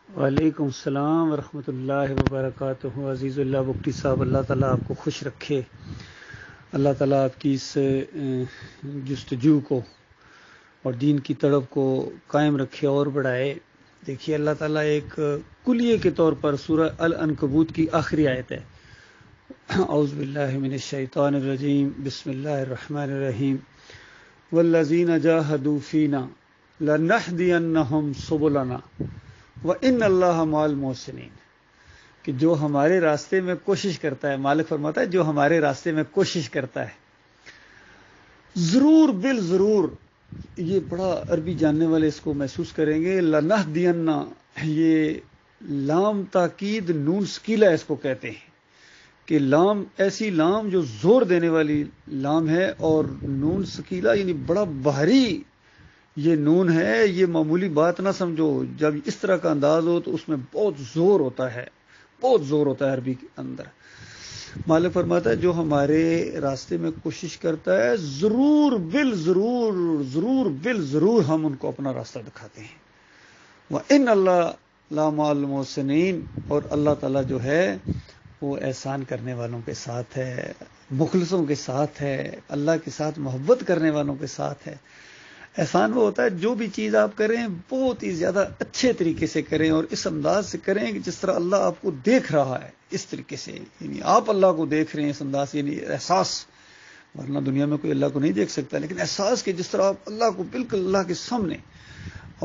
وعلیکم السلام ورحمۃ اللہ وبرکاتہ۔ عزیز اللہ بگٹی صاحب، اللہ تعالیٰ آپ کو خوش رکھے، اللہ تعالیٰ آپ کی اس جستجو کو اور دین کی طلب کو قائم رکھے اور بڑھائے۔ دیکھیے، اللہ تعالیٰ ایک کلیے کے طور پر سورہ العنکبوت کی آخری آیت ہے، اعوذ باللہ من الشیطان الرجیم، بسم اللہ الرحمن الرحیم، والذین جاہدوا فینا لنہدینہم سبلنا وَإِنَّ اللَّهَ مَعَ الْمُحْسِنِينَ، کہ جو ہمارے راستے میں کوشش کرتا ہے، مالک فرماتا ہے جو ہمارے راستے میں کوشش کرتا ہے، ضرور بالضرور، یہ بڑا عربی جاننے والے اس کو محسوس کریں گے، لَنَهْدِيَنَّ، یہ لام تاکید نون سکیلا اس کو کہتے ہیں، کہ لام ایسی لام جو زور دینے والی لام ہے، اور نون سکیلا یعنی بڑا بھاری یہ نون ہے، یہ معمولی بات نہ سمجھو، جب اس طرح کا انداز ہو تو اس میں بہت زور ہوتا ہے، بہت زور ہوتا ہے عربی کے اندر۔ مالک فرماتا ہے جو ہمارے راستے میں کوشش کرتا ہے، ضرور بالضرور، ضرور بالضرور ہم ان کو اپنا راستہ دکھاتے ہیں۔ وَإِنَّ اللَّهَ لَمَعَ الْمُحْسِنِينَ، اور اللہ تعالیٰ جو ہے وہ احسان کرنے والوں کے ساتھ ہے، مخلصوں کے ساتھ ہے، اللہ کے ساتھ محبت کرنے والوں کے ساتھ ہے۔ احسان وہ ہوتا ہے جو بھی چیز آپ کریں بہت ہی زیادہ اچھے طریقے سے کریں، اور اس انداز سے کریں کہ جس طرح اللہ آپ کو دیکھ رہا ہے، اس طریقے سے، یعنی آپ اللہ کو دیکھ رہے ہیں اس انداز سے، یعنی احساس، ورنہ دنیا میں کوئی اللہ کو نہیں دیکھ سکتا، لیکن احساس کہ جس طرح آپ اللہ کو بالکل اللہ کے سامنے۔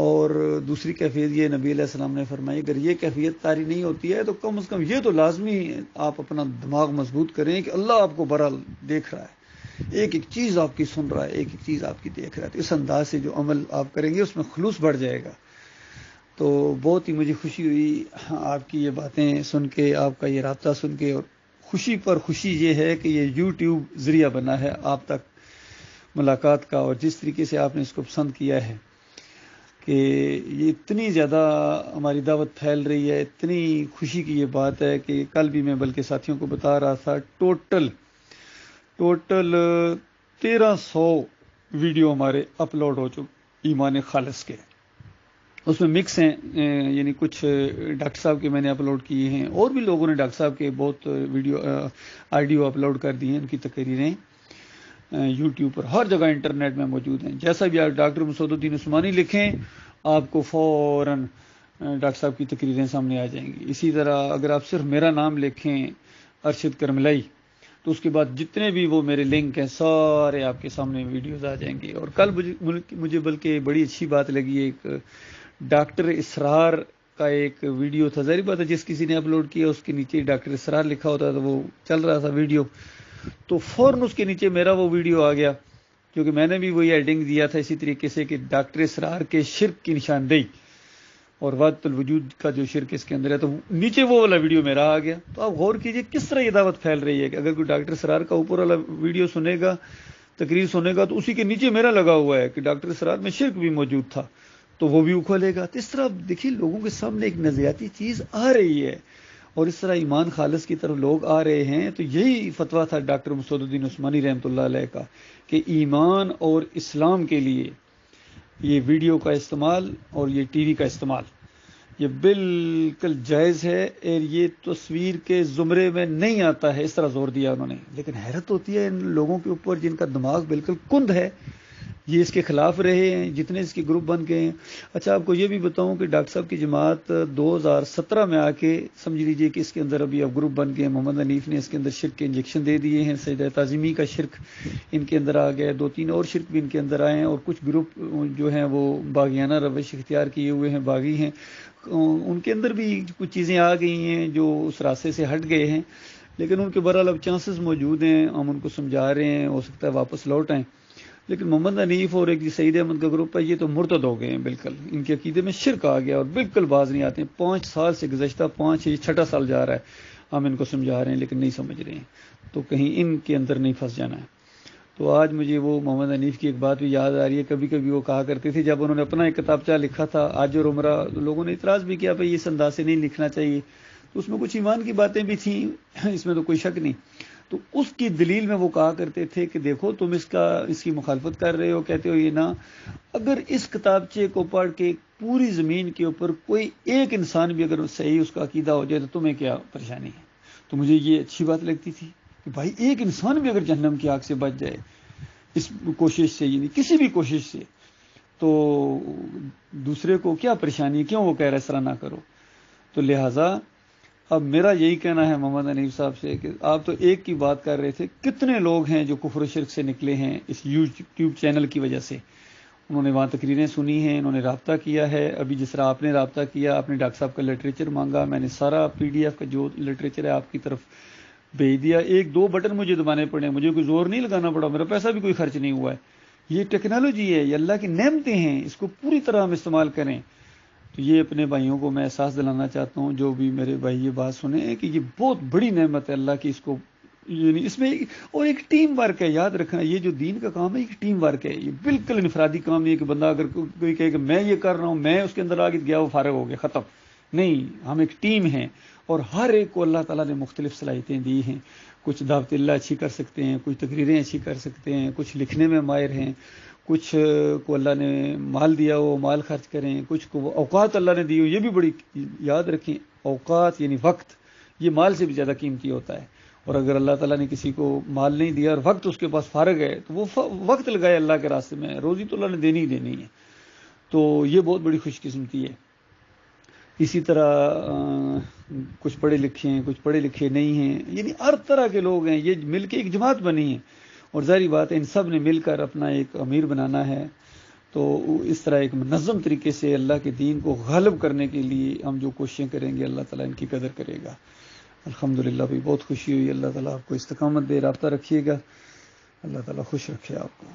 اور دوسری کیفیت یہ نبی علیہ السلام نے فرمائی، اگر یہ کیفیت طاری نہیں ہوتی ہے تو کم از کم یہ تو لازمی آپ اپنا دماغ مضبوط کریں کہ اللہ آپ کو بہرحال دیکھ رہا ہے، ایک ایک چیز آپ کی سن رہا ہے، ایک ایک چیز آپ کی دیکھ رہا ہے۔ تو اس انداز سے جو عمل آپ کریں گے اس میں خلوص بڑھ جائے گا۔ تو بہت ہی مجھے خوشی ہوئی آپ کی یہ باتیں سن کے، آپ کا یہ رابطہ سن کے، اور خوشی پر خوشی یہ ہے کہ یہ یوٹیوب ذریعہ بنا ہے آپ تک ملاقات کا، اور جس طریقے سے آپ نے اس کو پسند کیا ہے کہ یہ اتنی زیادہ ہماری دعوت پھیل رہی ہے، اتنی خوشی کی یہ بات ہے کہ کل بھی میں بلکہ ساتھیوں کو بتا رہا تھا، ٹوٹل 1300 ویڈیو ہمارے اپلوڈ ہو چکے ایمان خالص کے، اس میں مکس ہیں، یعنی کچھ ڈاکٹر صاحب کے میں نے اپلوڈ کیے ہیں، اور بھی لوگوں نے ڈاکٹر صاحب کے بہت ویڈیو آڈیو اپلوڈ کر دیے ہیں، ان کی تقریریں یوٹیوب پر ہر جگہ انٹرنیٹ میں موجود ہیں۔ جیسا بھی آپ ڈاکٹر مسعود الدین عثمانی لکھیں آپ کو فوراً ڈاکٹر صاحب کی تقریریں سامنے آ جائیں گی۔ اسی طرح اگر آپ صرف میرا نام لکھیں ارشد کرملائی، تو اس کے بعد جتنے بھی وہ میرے لنک ہیں سارے آپ کے سامنے ویڈیوز آ جائیں گے۔ اور کل مجھے بلکہ بڑی اچھی بات لگی، ایک ڈاکٹر اسرار کا ایک ویڈیو تھا، ظاہر بات ہے جس کسی نے اپلوڈ کیا اس کے نیچے ڈاکٹر اسرار لکھا ہوتا ہے، تو وہ چل رہا تھا ویڈیو، تو فوراً اس کے نیچے میرا وہ ویڈیو آ گیا، کیونکہ میں نے بھی وہی ایڈنگ دیا تھا اسی طریقے سے کہ ڈاکٹر اسرار کے شرک کی نشاندہی اور وحدت الوجود کا جو شرک اس کے اندر ہے، تو نیچے وہ والا ویڈیو میرا آ گیا۔ تو آپ غور کیجئے کس طرح یہ دعوت پھیل رہی ہے کہ اگر کوئی ڈاکٹر اسرار کا اوپر والا ویڈیو سنے گا، تقریر سنے گا، تو اسی کے نیچے میرا لگا ہوا ہے کہ ڈاکٹر اسرار میں شرک بھی موجود تھا، تو وہ بھی اکھولے گا۔ تو اس طرح دیکھیے لوگوں کے سامنے ایک نظریاتی چیز آ رہی ہے، اور اس طرح ایمان خالص کی طرف لوگ آ رہے ہیں۔ تو یہی فتویٰ تھا ڈاکٹر مسعود الدین عثمانی رحمۃ اللہ علیہ کا کہ ایمان اور اسلام کے لیے یہ ویڈیو کا استعمال اور یہ ٹی وی کا استعمال یہ بالکل جائز ہے، اور یہ تصویر کے زمرے میں نہیں آتا ہے، اس طرح زور دیا انہوں نے۔ لیکن حیرت ہوتی ہے ان لوگوں کے اوپر جن کا دماغ بالکل کند ہے، یہ اس کے خلاف رہے ہیں، جتنے اس کے گروپ بن گئے ہیں۔ اچھا آپ کو یہ بھی بتاؤں کہ ڈاکٹر صاحب کی جماعت 2017 میں آ کے سمجھ لیجئے کہ اس کے اندر ابھی اب گروپ بن گئے ہیں، محمد حنیف نے اس کے اندر شرک کے انجیکشن دے دیے ہیں، سجدہ تعظیمی کا شرک ان کے اندر آ گیا، 2-3 اور شرک بھی ان کے اندر آئے ہیں، اور کچھ گروپ جو ہیں وہ باغیانہ روش اختیار کیے ہوئے ہیں، باغی ہیں، ان کے اندر بھی کچھ چیزیں آ گئی ہیں جو اس راستے سے ہٹ گئے ہیں، لیکن ان کے بہرحال اب چانسز موجود ہیں، ہم ان کو سمجھا رہے ہیں، ہو سکتا ہے واپس لوٹ آئیں۔ لیکن محمد حنیف اور ایک سعید احمد کا گروپ ہے، یہ تو مرتد ہو گئے ہیں، بالکل ان کے عقیدے میں شرک آ گیا اور بالکل باز نہیں آتے ہیں۔ 5 سال سے گزشتہ 6 سال جا رہا ہے، ہم ان کو سمجھا رہے ہیں لیکن نہیں سمجھ رہے ہیں، تو کہیں ان کے اندر نہیں پھنس جانا ہے۔ تو آج مجھے وہ محمد حنیف کی ایک بات بھی یاد آ رہی ہے، کبھی کبھی وہ کہا کرتے تھے جب انہوں نے اپنا ایک کتابچہ لکھا تھا آج اور عمرہ، لوگوں نے اعتراض بھی کیا بھائی اس انداز سے نہیں لکھنا چاہیے، تو اس میں کچھ ایمان کی باتیں بھی تھیں، اس میں تو کوئی شک نہیں۔ تو اس کی دلیل میں وہ کہا کرتے تھے کہ دیکھو تم اس کی مخالفت کر رہے ہو، کہتے ہو یہ نہ، اگر اس کتابچے کو پڑھ کے پوری زمین کے اوپر کوئی ایک انسان بھی اگر صحیح اس کا عقیدہ ہو جائے تو تمہیں کیا پریشانی ہے؟ تو مجھے یہ اچھی بات لگتی تھی کہ بھائی ایک انسان بھی اگر جہنم کی آگ سے بچ جائے اس کوشش سے، یعنی کسی بھی کوشش سے، تو دوسرے کو کیا پریشانی ہے؟ کیوں وہ کہہ رہا ہے اس طرح نہ کرو؟ تو لہٰذا اب میرا یہی کہنا ہے محمد حنیف صاحب سے کہ آپ تو ایک کی بات کر رہے تھے، کتنے لوگ ہیں جو کفر و شرک سے نکلے ہیں اس یوٹیوب چینل کی وجہ سے؟ انہوں نے وہاں تقریریں سنی ہیں، انہوں نے رابطہ کیا ہے، ابھی جس طرح آپ نے رابطہ کیا، آپ نے ڈاکٹر صاحب کا لٹریچر مانگا، میں نے سارا PDF کا جو لٹریچر ہے آپ کی طرف بھیج دیا، 1-2 بٹن مجھے دبانے پڑے، مجھے کوئی زور نہیں لگانا پڑا، میرا پیسہ بھی کوئی خرچ نہیں ہوا ہے۔ یہ ٹیکنالوجی ہے، یہ اللہ کی نعمتیں ہیں، اس کو پوری طرح ہم استعمال کریں۔ تو یہ اپنے بھائیوں کو میں احساس دلانا چاہتا ہوں، جو بھی میرے بھائی یہ بات سنیں کہ یہ بہت بڑی نعمت ہے اللہ کی، اس کو یعنی اس میں اور ایک ٹیم ورک ہے، یاد رکھنا یہ جو دین کا کام ہے ایک ٹیم ورک ہے، یہ بالکل انفرادی کام نہیں ہے کہ بندہ اگر کوئی کہے کہ میں یہ کر رہا ہوں، میں اس کے اندر آگے گیا وہ فارغ ہو گیا ختم، نہیں، ہم ایک ٹیم ہیں اور ہر ایک کو اللہ تعالیٰ نے مختلف صلاحیتیں دی ہیں، کچھ دعوت اللہ اچھی کر سکتے ہیں، کچھ تقریریں اچھی کر سکتے ہیں، کچھ لکھنے میں ماہر ہیں، کچھ کو اللہ نے مال دیا ہو مال خرچ کریں، کچھ کو اوقات اللہ نے دی ہو، یہ بھی بڑی یاد رکھیں، اوقات یعنی وقت یہ مال سے بھی زیادہ قیمتی ہوتا ہے، اور اگر اللہ تعالیٰ نے کسی کو مال نہیں دیا اور وقت اس کے پاس فارغ ہے تو وہ وقت لگائے اللہ کے راستے میں، روزی تو اللہ نے دینی ہی دینی ہے، تو یہ بہت بڑی خوش قسمتی ہے۔ اسی طرح کچھ پڑھے لکھے ہیں، کچھ پڑھے لکھے نہیں ہیں، یعنی ہر طرح کے لوگ ہیں، یہ مل کے ایک جماعت بنی ہے، اور ظاہری بات ہے ان سب نے مل کر اپنا ایک امیر بنانا ہے، تو اس طرح ایک منظم طریقے سے اللہ کے دین کو غالب کرنے کے لیے ہم جو کوششیں کریں گے اللہ تعالیٰ ان کی قدر کرے گا۔ الحمدللہ بھی بہت خوشی ہوئی، اللہ تعالیٰ آپ کو استقامت دے، رابطہ رکھیے گا، اللہ تعالیٰ خوش رکھے آپ کو۔